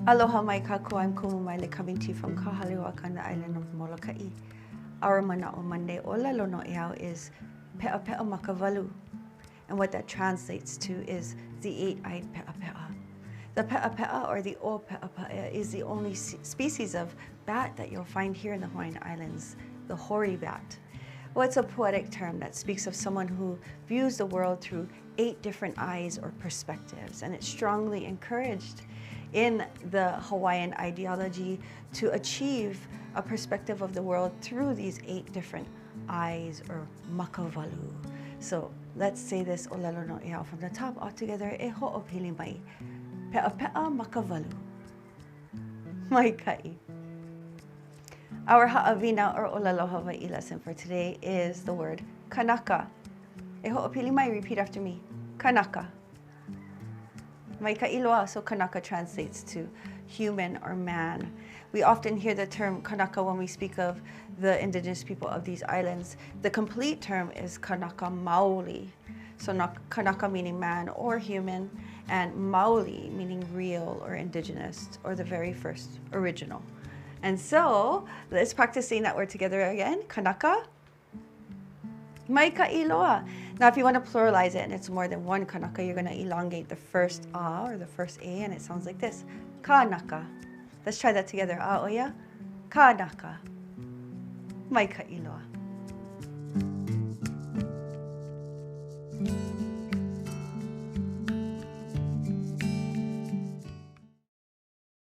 Aloha mai kākou, I'm Kumu coming to you from Ka Hale Hoaka on the island of Molokaʻi. Our mana'o Monday ʻōlelo noʻeau is Peʻapeʻa maka walu. And what that translates to is the eight-eyed peʻapeʻa. The peʻapeʻa, or the ʻōpeʻapeʻa, is the only species of bat that you'll find here in the Hawaiian Islands, the hoary bat. Well, it's a poetic term that speaks of someone who views the world through 8 different eyes or perspectives, and it's strongly encouraged in the Hawaiian ideology to achieve a perspective of the world through these 8 different eyes, or maka walu. So let's say this ʻōlelo noʻeau from the top all together. E hoʻopili mai. Peʻapeʻa maka walu. Maikaʻi. Our ha'awina or ʻōlelo Hawaii lesson for today is the word kanaka. E hoʻopili mai, repeat after me. Kanaka. Maikaʻi loa, so kanaka translates to human or man. We often hear the term kanaka when we speak of the indigenous people of these islands. The complete term is kanaka maoli. So kanaka meaning man or human, and maoli meaning real or indigenous, or the very first original. And so let's practice saying that word together again. Kanaka. Maikaʻi loa. Now, if you want to pluralize it and it's more than one kanaka, you're going to elongate the first a or the first a, and it sounds like this. Kanaka. Let's try that together. A oia. Kanaka. Maikaʻi loa.